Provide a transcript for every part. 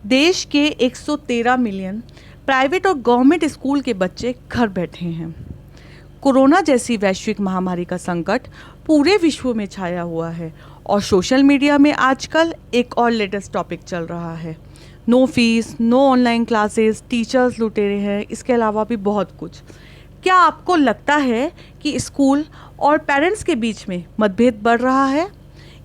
देश के 113 million private और गवर्नमेंट स्कूल के बच्चे घर बैठे हैं। कोरोना जैसी वैश्विक महामारी का संकट पूरे विश्व में छाया हुआ है और सोशल मीडिया में आजकल एक और लेटेस्ट टॉपिक चल रहा है। No fees, no online classes, teachers लुटेरे हैं, इसके अलावा भी बहुत कुछ। क्या आपको लगता है कि स्कूल और पेरेंट्स के बीच में मतभेद बढ़ रहा है?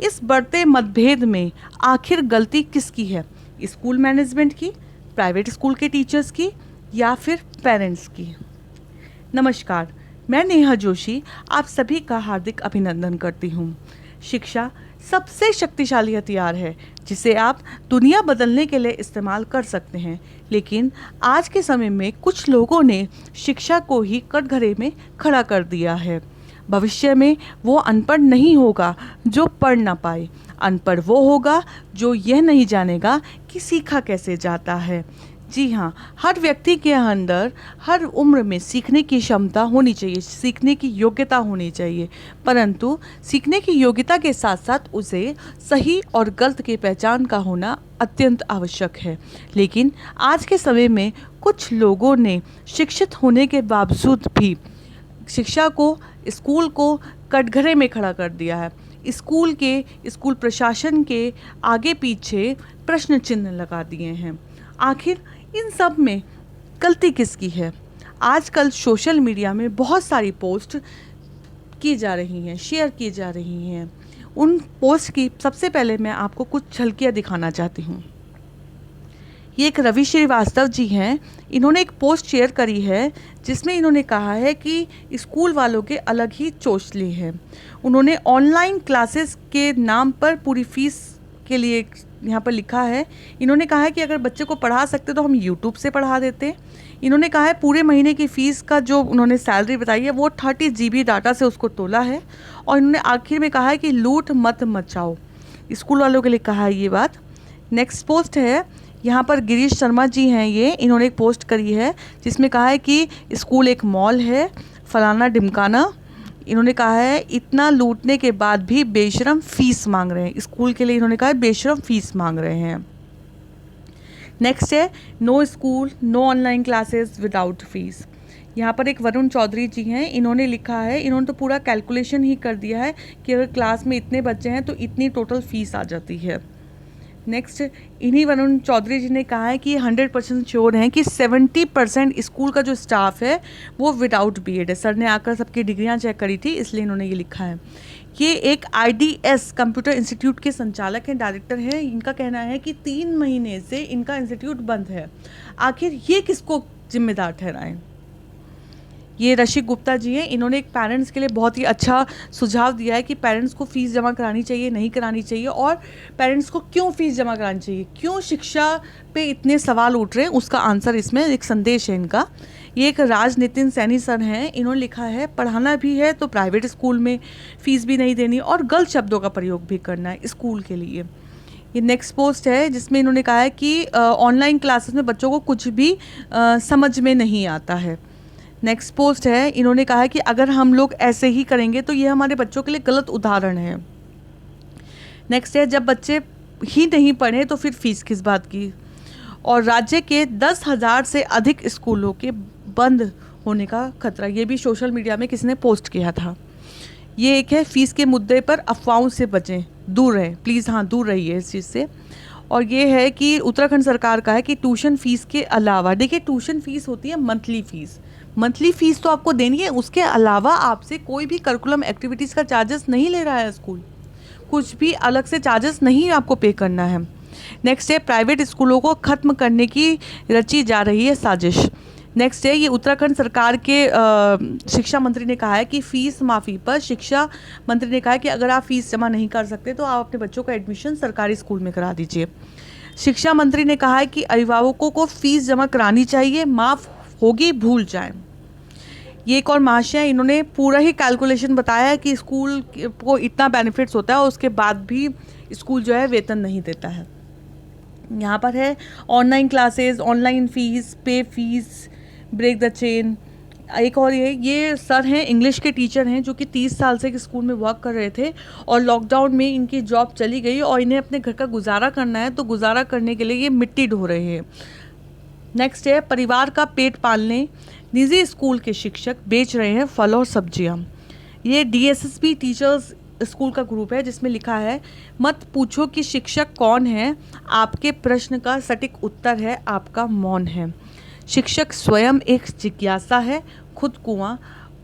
इस बढ़ते मतभेद में आखिर गलती किसकी है? स्कूल मैनेजमेंट की, प्राइवेट स्कूल के टीचर्स की या फिर पेरेंट्स की? नमस्कार, मैं नेहा जोशी आप सभी का हार्दिक अभिनंदन करती हूँ। शिक्षा सबसे शक्तिशाली हथियार है जिसे आप दुनिया बदलने के लिए इस्तेमाल कर सकते हैं, लेकिन आज के समय में कुछ लोगों ने शिक्षा को ही कटघरे में खड़ा कर दिया है। भविष्य में वो अनपढ़ नहीं होगा जो पढ़ ना पाए, अनपढ़ वो होगा जो यह नहीं जानेगा कि सीखा कैसे जाता है। जी हाँ, हर व्यक्ति के अंदर हर उम्र में सीखने की क्षमता होनी चाहिए, सीखने की योग्यता होनी चाहिए, परंतु सीखने की योग्यता के साथ साथ उसे सही और गलत की पहचान का होना अत्यंत आवश्यक है। लेकिन आज के समय में कुछ लोगों ने शिक्षित होने के बावजूद भी शिक्षा को, स्कूल को कटघरे में खड़ा कर दिया है। स्कूल प्रशासन के आगे पीछे प्रश्न चिन्ह लगा दिए हैं। आखिर इन सब में गलती किसकी है? आजकल सोशल मीडिया में बहुत सारी पोस्ट की जा रही हैं, शेयर की जा रही हैं। उन पोस्ट की सबसे पहले मैं आपको कुछ झलकियाँ दिखाना चाहती हूँ। ये एक रवि श्रीवास्तव जी हैं। इन्होंने एक पोस्ट शेयर करी है जिसमें इन्होंने कहा है कि स्कूल वालों के अलग ही चोचले हैं। उन्होंने ऑनलाइन क्लासेस के नाम पर पूरी फीस के लिए यहाँ पर लिखा है। इन्होंने कहा है कि अगर बच्चे को पढ़ा सकते तो हम यूट्यूब से पढ़ा देते। इन्होंने कहा है पूरे महीने की फ़ीस का जो उन्होंने सैलरी बताई है वो 30 GB डाटा से उसको तोला है। और इन्होंने आखिर में कहा है कि लूट मत मचाओ। स्कूल वालों के लिए कहा है ये बात। नेक्स्ट पोस्ट है, यहाँ पर गिरीश शर्मा जी हैं, इन्होंने एक पोस्ट करी है जिसमें कहा है कि स्कूल एक मॉल है, फलाना ढिमकाना। इन्होंने कहा है इतना लूटने के बाद भी बेशरम फीस मांग रहे हैं। स्कूल के लिए इन्होंने कहा है बेशरम फीस मांग रहे हैं। नेक्स्ट है, no school no online classes without fees. यहाँ पर एक वरुण चौधरी जी हैं, इन्होंने लिखा है, इन्होंने तो पूरा कैलकुलेशन ही कर दिया है कि अगर क्लास में इतने बच्चे हैं तो इतनी टोटल फीस आ जाती है। नेक्स्ट, इन्हीं वरुण चौधरी जी ने कहा है कि 100% श्योर हैं कि 70% स्कूल का जो स्टाफ है वो विदाउट बीएड है। सर ने आकर सबकी डिग्रियां चेक करी थी, इसलिए इन्होंने ये लिखा है। ये एक IDS कंप्यूटर इंस्टीट्यूट के संचालक हैं, डायरेक्टर हैं। इनका कहना है कि 3 महीने से इनका इंस्टीट्यूट बंद है। आखिर ये किसको जिम्मेदार ठहराएं? ये रशिक गुप्ता जी हैं, इन्होंने एक पेरेंट्स के लिए बहुत ही अच्छा सुझाव दिया है कि पेरेंट्स को फ़ीस जमा करानी चाहिए, नहीं करानी चाहिए, और पेरेंट्स को क्यों फ़ीस जमा करानी चाहिए, क्यों शिक्षा पे इतने सवाल उठ रहे हैं, उसका आंसर इसमें एक संदेश है इनका। ये एक राजनितिन सैनी सर हैं, इन्होंने लिखा है पढ़ाना भी है तो प्राइवेट स्कूल में फ़ीस भी नहीं देनी और गलत शब्दों का प्रयोग भी करना है स्कूल के लिए। ये नेक्स्ट पोस्ट है जिसमें इन्होंने कहा है कि ऑनलाइन क्लासेस में बच्चों को कुछ भी समझ में नहीं आता है। नेक्स्ट पोस्ट है, इन्होंने कहा है कि अगर हम लोग ऐसे ही करेंगे तो ये हमारे बच्चों के लिए गलत उदाहरण है। नेक्स्ट है, जब बच्चे ही नहीं पढ़े तो फिर फीस किस बात की। और राज्य के 10,000 से अधिक स्कूलों के बंद होने का खतरा, ये भी सोशल मीडिया में किसी ने पोस्ट किया था। ये एक है, फीस के मुद्दे पर अफवाहों से बचें, दूर रहें प्लीज़, हाँ दूर रहिए इस चीज़ से। और ये है कि उत्तराखंड सरकार का है कि ट्यूशन फ़ीस के अलावा, देखिए ट्यूशन फ़ीस होती है मंथली फ़ीस तो आपको देनी है, उसके अलावा आपसे कोई भी करिकुलम एक्टिविटीज़ का चार्जेस नहीं ले रहा है स्कूल, कुछ भी अलग से चार्जेस नहीं आपको पे करना है। नेक्स्ट है, प्राइवेट स्कूलों को ख़त्म करने की रची जा रही है साजिश। नेक्स्ट है, ये उत्तराखंड सरकार के शिक्षा मंत्री ने कहा है कि फ़ीस माफ़ी पर शिक्षा मंत्री ने कहा है कि अगर आप फ़ीस जमा नहीं कर सकते तो आप अपने बच्चों का एडमिशन सरकारी स्कूल में करा दीजिए। शिक्षा मंत्री ने कहा है कि अभिभावकों को फ़ीस जमा करानी चाहिए, माफ़ होगी भूल जाएं। ये एक और महाशय, इन्होंने पूरा ही कैलकुलेशन बताया है कि स्कूल को इतना बेनिफिट्स होता है और उसके बाद भी स्कूल जो है वेतन नहीं देता है। यहाँ पर है, ऑनलाइन क्लासेस, ऑनलाइन फ़ीस, पे फीस, ब्रेक द चेन, एक और ये सर हैं, इंग्लिश के टीचर हैं, जो कि 30 साल से एक स्कूल में वर्क कर रहे थे और लॉकडाउन में इनकी जॉब चली गई और इन्हें अपने घर का गुजारा करना है, तो गुजारा करने के लिए ये मिट्टी ढो रहे हैं। नेक्स्ट है, परिवार का पेट पालने निजी स्कूल के शिक्षक बेच रहे हैं फल और सब्जियां। ये DSSB टीचर्स स्कूल का ग्रुप है, जिसमें लिखा है, मत पूछो कि शिक्षक कौन है, आपके प्रश्न का सटीक उत्तर है आपका मौन है। शिक्षक स्वयं एक जिज्ञासा है, खुद कुआं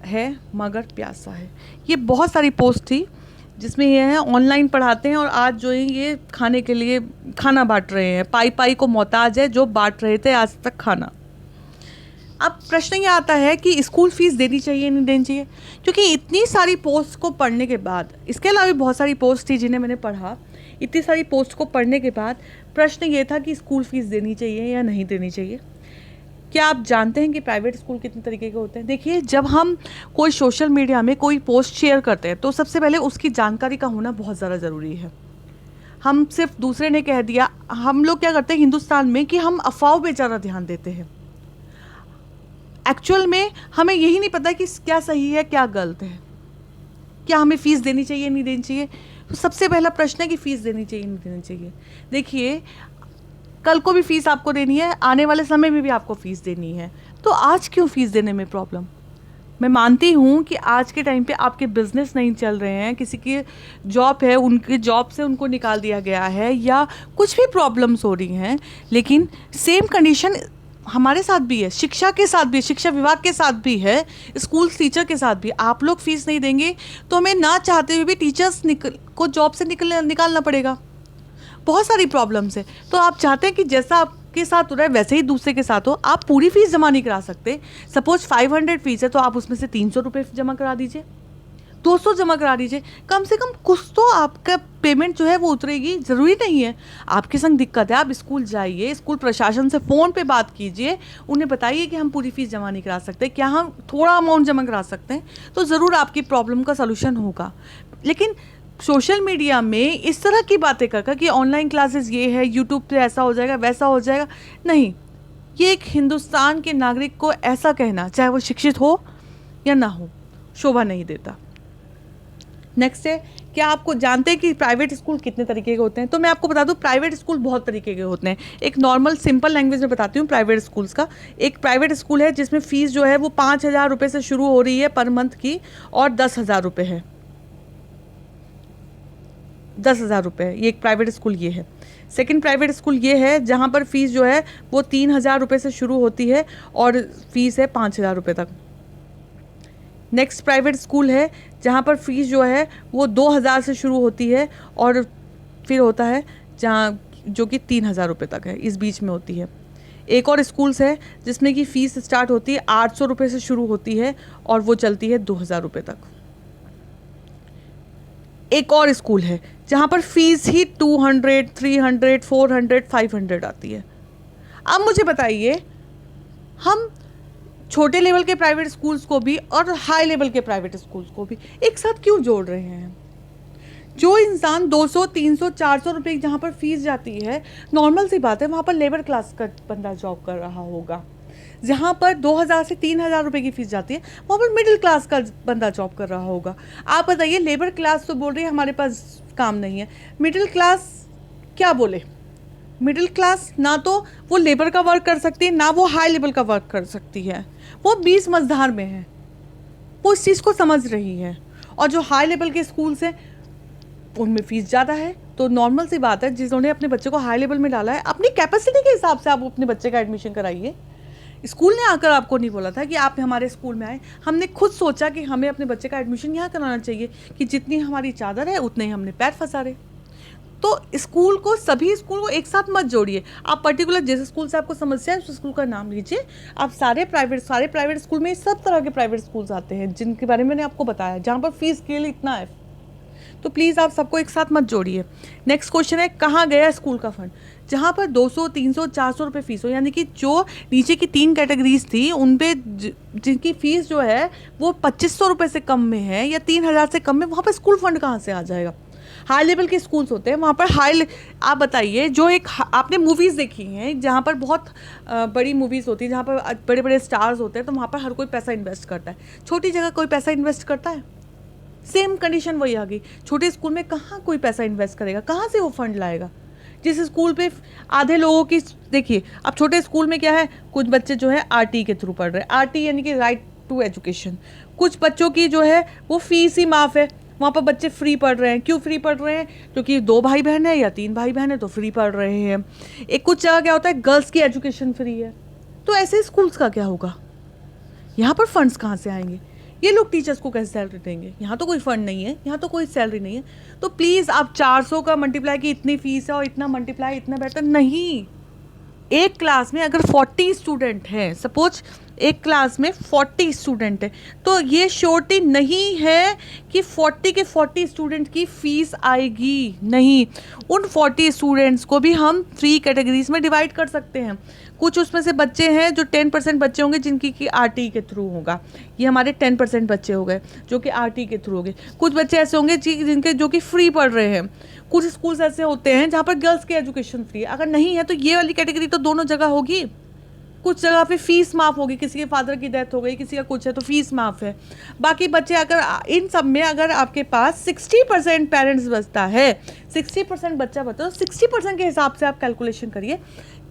है मगर प्यासा है। ये बहुत सारी पोस्ट थी जिसमें ये है, ऑनलाइन पढ़ाते हैं और आज जो है ये खाने के लिए खाना बांट रहे हैं। पाई पाई को मोहताज है जो बांट रहे थे आज तक खाना। अब प्रश्न ये आता है कि स्कूल फीस देनी चाहिए नहीं देनी चाहिए, क्योंकि इतनी सारी पोस्ट को पढ़ने के बाद, इसके अलावा भी बहुत सारी पोस्ट थी जिन्हें मैंने पढ़ा, इतनी सारी पोस्ट को पढ़ने के बाद प्रश्न ये था कि स्कूल फीस देनी चाहिए या नहीं देनी चाहिए। क्या आप जानते हैं कि प्राइवेट स्कूल कितने तरीके के होते हैं? देखिए, जब हम कोई सोशल मीडिया में कोई पोस्ट शेयर करते हैं तो सबसे पहले उसकी जानकारी का होना बहुत ज़्यादा ज़रूरी है। हम सिर्फ दूसरे ने कह दिया, हम लोग क्या करते हैं हिंदुस्तान में कि हम अफवाहों पे ज़्यादा ध्यान देते हैं। एक्चुअल में हमें यही नहीं पता कि क्या सही है क्या गलत है, क्या हमें फ़ीस देनी चाहिए नहीं देनी चाहिए। तो सबसे पहला प्रश्न है कि फ़ीस देनी चाहिए नहीं देनी चाहिए। देखिए, कल को भी फीस आपको देनी है, आने वाले समय में भी आपको फ़ीस देनी है, तो आज क्यों फ़ीस देने में प्रॉब्लम? मैं मानती हूँ कि आज के टाइम पे आपके बिजनेस नहीं चल रहे हैं, किसी की जॉब है, उनके जॉब से उनको निकाल दिया गया है, या कुछ भी प्रॉब्लम्स हो रही हैं, लेकिन सेम कंडीशन हमारे साथ भी है, शिक्षा के साथ भी, शिक्षा विभाग के साथ भी है, स्कूल टीचर के साथ भी। आप लोग फीस नहीं देंगे तो हमें ना चाहते हुए भी टीचर्स को जॉब से निकालना पड़ेगा। बहुत सारी प्रॉब्लम्स है। तो आप चाहते हैं कि जैसा आपके साथ हो रहा है वैसे ही दूसरे के साथ हो। आप पूरी फीस जमा नहीं करा सकते। सपोज 500 फीस है तो आप उसमें से 300 रुपये जमा करा दीजिए, 200 जमा करा दीजिए, कम से कम कुछ तो आपका पेमेंट जो है वो उतरेगी। ज़रूरी नहीं है आपके संग दिक्कत है, आप स्कूल जाइए, स्कूल प्रशासन से फ़ोन पे बात कीजिए, उन्हें बताइए कि हम पूरी फीस जमा नहीं करा सकते, क्या हम थोड़ा अमाउंट जमा करा सकते हैं, तो ज़रूर आपकी प्रॉब्लम का सलूशन होगा। लेकिन सोशल मीडिया में इस तरह की बातें कर कि ऑनलाइन क्लासेस ये है, यूट्यूब पे ऐसा हो जाएगा वैसा हो जाएगा, नहीं, ये एक हिंदुस्तान के नागरिक को ऐसा कहना, चाहे वो शिक्षित हो या ना हो, शोभा नहीं देता। नेक्स्ट है, क्या आपको जानते हैं कि प्राइवेट स्कूल कितने तरीके के होते हैं? तो मैं आपको बता दूं, प्राइवेट स्कूल बहुत तरीके के होते हैं। एक नॉर्मल सिंपल लैंग्वेज में बताती हूँ प्राइवेट स्कूल्स का। एक प्राइवेट स्कूल है जिसमें फ़ीस जो है वो 5,000 रुपये से शुरू हो रही है पर मंथ की, और 10,000 रुपये है, 10,000 रुपये। ये एक प्राइवेट स्कूल ये है। सेकंड प्राइवेट स्कूल ये है जहाँ पर फ़ीस जो है वो 3,000 रुपये से शुरू होती है और फ़ीस है 5,000 रुपये तक। नेक्स्ट प्राइवेट स्कूल है जहाँ पर फ़ीस जो है वो 2,000 से शुरू होती है और फिर होता है जहाँ जो कि 3,000 रुपये तक है, इस बीच में होती है। एक और स्कूल्स है जिसमें कि फ़ीस स्टार्ट होती है 800 रुपये से शुरू होती है और वो चलती है 2,000 रुपये तक। एक और स्कूल है जहाँ पर फीस ही 200, 300, 400, 500 आती है। अब मुझे बताइए, हम छोटे लेवल के प्राइवेट स्कूल्स को भी और हाई लेवल के प्राइवेट स्कूल्स को भी एक साथ क्यों जोड़ रहे हैं? जो इंसान 200, 300, 400 रुपये जहाँ पर फीस जाती है, नॉर्मल सी बात है वहाँ पर लेबर क्लास का बंदा जॉब कर रहा होगा। जहाँ पर 2,000 से 3,000 रुपये की फ़ीस जाती है वहाँ पर मिडिल क्लास का बंदा जॉब कर रहा होगा। आप बताइए, लेबर क्लास तो बोल रही है हमारे पास काम नहीं है, मिडिल क्लास क्या बोले? मिडिल क्लास ना तो वो लेबर का वर्क कर सकती है, ना वो हाई लेवल का वर्क कर सकती है, वो 20 मझधार में है, वो इस चीज़ को समझ रही है। और जो हाई लेवल के स्कूल्स हैं उनमें फ़ीस ज़्यादा है, तो नॉर्मल सी बात है, जिन्होंने अपने बच्चे को हाई लेवल में डाला है, अपनी कैपेसिटी के हिसाब से आप अपने बच्चे का एडमिशन कराइए। स्कूल ने आकर आपको नहीं बोला था कि आप हमारे स्कूल में आए, हमने खुद सोचा कि हमें अपने बच्चे का एडमिशन यहाँ कराना चाहिए कि जितनी हमारी चादर है उतने ही हमने पैर फंसारे। तो स्कूल को, सभी स्कूल को एक साथ मत जोड़िए। आप पर्टिकुलर जिस स्कूल से आपको समस्या है उस स्कूल का नाम लीजिए। आप सारे प्राइवेट स्कूल में सब तरह के प्राइवेट स्कूल्स आते हैं जिनके बारे में मैंने आपको बताया, जहाँ पर फीस के लिए इतना है, तो प्लीज़ आप सबको एक साथ मत जोड़िए। नेक्स्ट क्वेश्चन है, कहाँ गया स्कूल का फंड? जहाँ पर 200, 300, 400 रुपये फ़ीस हो, यानी कि जो नीचे की 3 कैटेगरीज थी उन पे जिनकी फ़ीस जो है वो 2,500 रुपये से कम में है या 3,000 से कम में, वहाँ पर स्कूल फंड कहाँ से आ जाएगा? हाई लेवल के स्कूल्स होते हैं, वहाँ पर आप बताइए, जो एक आपने मूवीज़ देखी हैं जहाँ पर बहुत बड़ी मूवीज़ होती हैं, जहाँ पर बड़े बड़े स्टार्स होते हैं, तो वहाँ पर हर कोई पैसा इन्वेस्ट करता है। छोटी जगह कोई पैसा इन्वेस्ट करता है? सेम कंडीशन वही आ गई। छोटे स्कूल में कहाँ कोई पैसा इन्वेस्ट करेगा, कहाँ से वो फंड लाएगा? जिस स्कूल पे आधे लोगों की, देखिए अब छोटे स्कूल में क्या है, कुछ बच्चे जो है आरटी के थ्रू पढ़ रहे हैं, आरटी यानी कि राइट टू एजुकेशन। कुछ बच्चों की जो है वो फीस ही माफ़ है, वहाँ पर बच्चे फ्री पढ़ रहे हैं। क्यों फ्री पढ़ रहे हैं? क्योंकि 2 भाई बहन है या 3 भाई बहन है तो फ्री पढ़ रहे हैं। एक कुछ जगह क्या होता है, गर्ल्स की एजुकेशन फ्री है। तो ऐसे स्कूल्स का क्या होगा? यहाँ पर फंड्स कहाँ से आएंगे? ये लोग टीचर्स को कैसे सैलरी देंगे? यहाँ तो कोई फंड नहीं है, यहाँ तो कोई सैलरी नहीं है। तो प्लीज़ आप 400 का मल्टीप्लाई की इतनी फीस है और इतना मल्टीप्लाई इतना बेटर नहीं। एक क्लास में अगर 40 स्टूडेंट हैं, सपोज एक क्लास में 40 स्टूडेंट है, तो ये श्योरिटी नहीं है कि 40 के 40 स्टूडेंट की फ़ीस आएगी। नहीं, उन 40 स्टूडेंट्स को भी हम 3 कैटेगरीज में डिवाइड कर सकते हैं। कुछ उसमें से बच्चे हैं जो 10% बच्चे होंगे जिनकी कि आरटी के थ्रू होगा, ये हमारे 10% बच्चे हो गए जो कि आरटी के थ्रू हो गए। कुछ बच्चे ऐसे होंगे जिनके जो कि फ्री पढ़ रहे हैं। कुछ स्कूल्स ऐसे होते हैं जहाँ पर गर्ल्स की एजुकेशन फ्री है। अगर नहीं है तो ये वाली कैटेगरी तो दोनों जगह होगी। कुछ जगह पे फीस माफ़ होगी, किसी के फादर की डेथ हो गई, किसी का कुछ है तो फीस माफ़ है। बाकी बच्चे, अगर इन सब में अगर आपके पास 60% पेरेंट्स बचता है, 60% बच्चा बचता है, तो 60% के हिसाब से आप कैलकुलेशन करिए।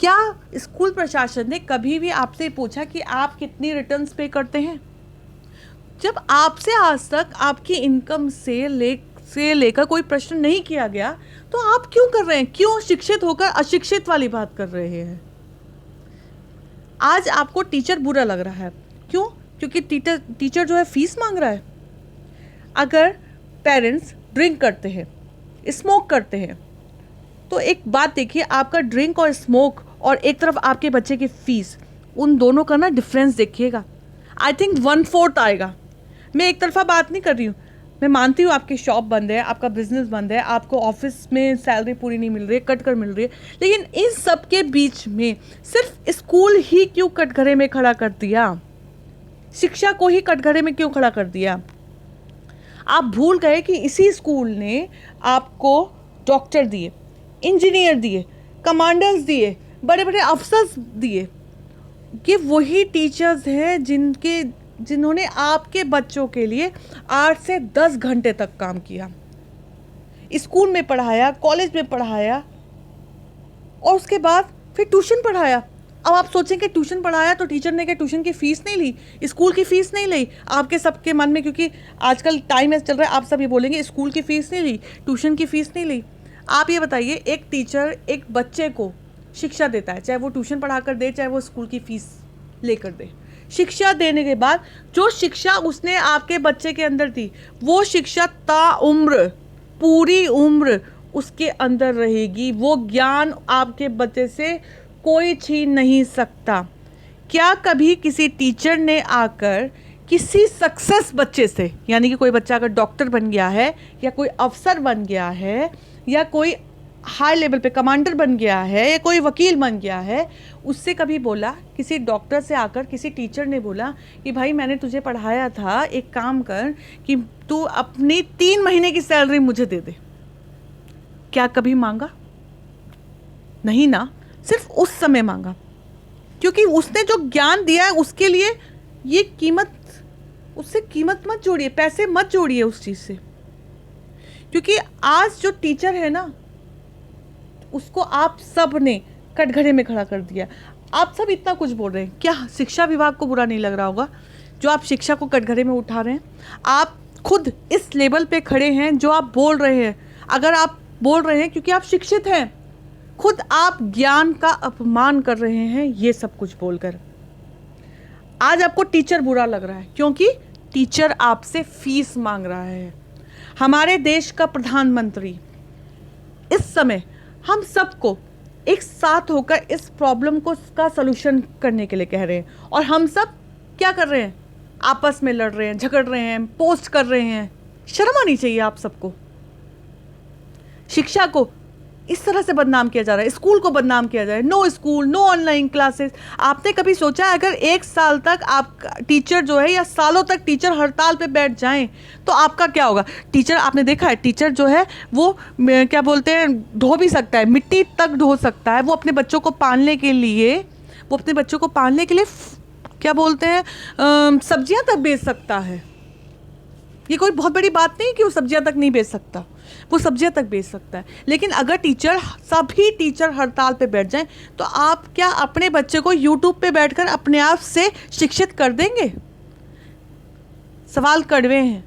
क्या स्कूल प्रशासन ने कभी भी आपसे पूछा कि आप कितनी रिटर्न्स पे करते हैं? जब आपसे आज तक आपकी इनकम से लेकर कोई प्रश्न नहीं किया गया, तो आप क्यों कर रहे हैं? क्यों शिक्षित होकर अशिक्षित वाली बात कर रहे हैं? आज आपको टीचर बुरा लग रहा है, क्यों? क्योंकि टीचर जो है फीस मांग रहा है। अगर पेरेंट्स ड्रिंक करते हैं, स्मोक करते हैं, तो एक बात देखिए, आपका ड्रिंक और स्मोक और एक तरफ आपके बच्चे की फीस, उन दोनों का ना डिफरेंस देखिएगा। आई थिंक 1/4 आएगा। मैं एक तरफा बात नहीं कर रही हूँ। मैं मानती हूँ आपकी शॉप बंद है, आपका बिजनेस बंद है, आपको ऑफिस में सैलरी पूरी नहीं मिल रही है, कट कर मिल रही है, लेकिन इन सब के बीच में सिर्फ स्कूल ही क्यों कटघरे में खड़ा कर दिया? शिक्षा को ही कटघरे में क्यों खड़ा कर दिया? आप भूल गए कि इसी स्कूल ने आपको डॉक्टर दिए, इंजीनियर दिए, कमांडर्स दिए, बड़े बड़े अफसर्स दिए। ये वही टीचर्स हैं जिन्होंने आपके बच्चों के लिए 8 से 10 घंटे तक काम किया, स्कूल में पढ़ाया, कॉलेज में पढ़ाया और उसके बाद फिर ट्यूशन पढ़ाया। अब आप सोचेंगे ट्यूशन पढ़ाया तो टीचर ने क्या ट्यूशन की फ़ीस नहीं ली, स्कूल की फ़ीस नहीं ली? आपके सबके मन में, क्योंकि आजकल टाइम ऐसा चल रहा है, आप सब ये बोलेंगे स्कूल की फ़ीस नहीं ली, ट्यूशन की फ़ीस नहीं ली। आप ये बताइए, एक टीचर एक बच्चे को शिक्षा देता है, चाहे वो ट्यूशन पढ़ा कर दे, चाहे वो स्कूल की फ़ीस लेकर दे। शिक्षा देने के बाद जो शिक्षा उसने आपके बच्चे के अंदर दी, वो शिक्षा ताउम्र, पूरी उम्र उसके अंदर रहेगी। वो ज्ञान आपके बच्चे से कोई छीन नहीं सकता। क्या कभी किसी टीचर ने आकर किसी सक्सेस बच्चे से, यानी कि कोई बच्चा अगर डॉक्टर बन गया है या कोई अफसर बन गया है या कोई हाई लेवल पे कमांडर बन गया है या कोई वकील बन गया है, उससे कभी बोला, किसी डॉक्टर से आकर किसी टीचर ने बोला कि भाई मैंने तुझे पढ़ाया था, एक काम कर कि तू अपनी 3 महीने की सैलरी मुझे दे दे? क्या कभी मांगा? नहीं ना, सिर्फ उस समय मांगा, क्योंकि उसने जो ज्ञान दिया है उसके लिए ये कीमत, उससे कीमत मत जोड़िए, पैसे मत जोड़िए उस चीज़ से। क्योंकि आज जो टीचर है ना, उसको आप सब ने कटघरे में खड़ा कर दिया। आप सब इतना कुछ बोल रहे हैं, क्या शिक्षा विभाग को बुरा नहीं लग रहा होगा जो आप शिक्षा को कटघरे में उठा रहे हैं? आप खुद इस लेवल पे खड़े हैं जो आप बोल रहे हैं। अगर आप बोल रहे हैं क्योंकि आप शिक्षित हैं, खुद आप ज्ञान का अपमान कर रहे हैं ये सब कुछ बोलकर। आज आपको टीचर बुरा लग रहा है क्योंकि टीचर आपसे फीस मांग रहा है। हमारे देश का प्रधानमंत्री इस समय हम सबको एक साथ होकर इस प्रॉब्लम को का सलूशन करने के लिए कह रहे हैं, और हम सब क्या कर रहे हैं? आपस में लड़ रहे हैं, झगड़ रहे हैं, पोस्ट कर रहे हैं। शर्म आनी चाहिए आप सबको। शिक्षा को इस तरह से बदनाम किया जा रहा है, स्कूल को बदनाम किया जा रहा है। No school, no online classes. आपने कभी सोचा अगर 1 साल तक आप टीचर जो है या सालों तक टीचर हड़ताल पे बैठ जाएं तो आपका क्या होगा? टीचर, आपने देखा है टीचर जो है वो क्या बोलते हैं, ढो भी सकता है, मिट्टी तक ढो सकता है। वो अपने बच्चों को पालने के लिए क्या बोलते हैं, सब्जियां तक बेच सकता है। ये कोई बहुत बड़ी बात नहीं कि वो सब्जियां तक नहीं बेच सकता, वो सब्जियां तक बेच सकता है। लेकिन अगर सभी टीचर हड़ताल पे बैठ जाएं तो आप क्या अपने बच्चे को यूट्यूब पे बैठकर अपने आप से शिक्षित कर देंगे? सवाल कड़वे हैं।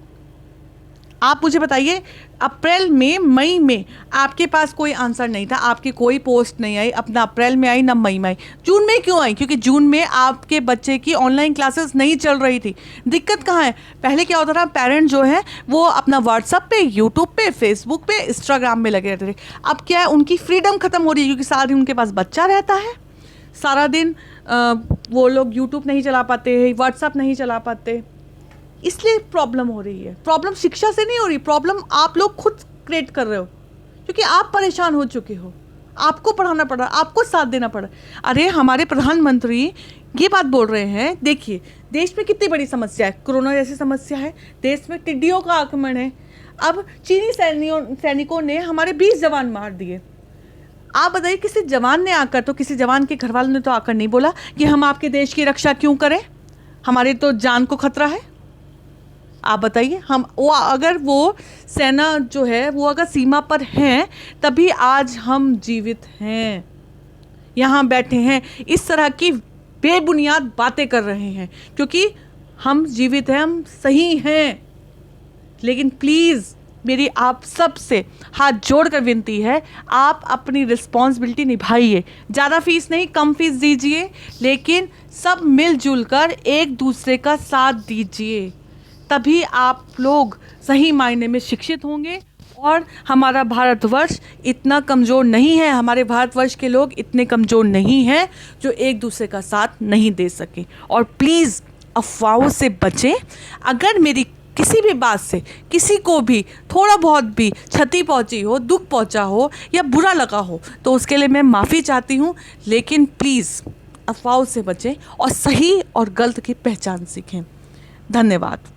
आप मुझे बताइए, अप्रैल में, मई में आपके पास कोई आंसर नहीं था, आपकी कोई पोस्ट नहीं आई, अपना अप्रैल में आई ना मई में आई। जून में क्यों आई? क्योंकि जून में आपके बच्चे की ऑनलाइन क्लासेस नहीं चल रही थी। दिक्कत कहाँ है? पहले क्या होता था, पेरेंट जो है वो अपना व्हाट्सएप पे, यूट्यूब पे, फेसबुक पे, इंस्टाग्राम में लगे रहते थे। अब क्या है, उनकी फ्रीडम खत्म हो रही है, क्योंकि सारा दिन उनके पास बच्चा रहता है। सारा दिन वो लोग यूट्यूब नहीं चला पाते, व्हाट्सएप नहीं चला पाते, इसलिए प्रॉब्लम हो रही है। प्रॉब्लम शिक्षा से नहीं हो रही, प्रॉब्लम आप लोग खुद क्रिएट कर रहे हो, क्योंकि आप परेशान हो चुके हो। आपको पढ़ाना पड़ रहा, आपको साथ देना पड़ रहा। अरे हमारे प्रधानमंत्री ये बात बोल रहे हैं, देखिए देश में कितनी बड़ी समस्या है, कोरोना जैसी समस्या है, देश में टिड्डियों का आक्रमण है। अब चीनी सैनिकों ने हमारे 20 जवान मार दिए। आप बताइए, किसी जवान ने आकर, तो किसी जवान के घर वालों ने तो आकर नहीं बोला कि हम आपके देश की रक्षा क्यों करें, हमारे तो जान को खतरा है। आप बताइए, अगर वो सेना जो है वो अगर सीमा पर हैं तभी आज हम जीवित हैं, यहाँ बैठे हैं, इस तरह की बेबुनियाद बातें कर रहे हैं, क्योंकि हम जीवित हैं, हम सही हैं। लेकिन प्लीज़ मेरी आप सब से हाथ जोड़कर विनती है, आप अपनी रिस्पॉन्सिबिलिटी निभाइए। ज़्यादा फीस नहीं, कम फीस दीजिए, लेकिन सब मिलजुल कर एक दूसरे का साथ दीजिए, तभी आप लोग सही मायने में शिक्षित होंगे। और हमारा भारतवर्ष इतना कमज़ोर नहीं है, हमारे भारतवर्ष के लोग इतने कमज़ोर नहीं हैं जो एक दूसरे का साथ नहीं दे सकें। और प्लीज़ अफवाहों से बचें। अगर मेरी किसी भी बात से किसी को भी थोड़ा बहुत भी क्षति पहुंची हो, दुख पहुंचा हो या बुरा लगा हो, तो उसके लिए मैं माफ़ी चाहती हूं। लेकिन प्लीज़ अफवाहों से बचें और सही और गलत की पहचान सीखें। धन्यवाद।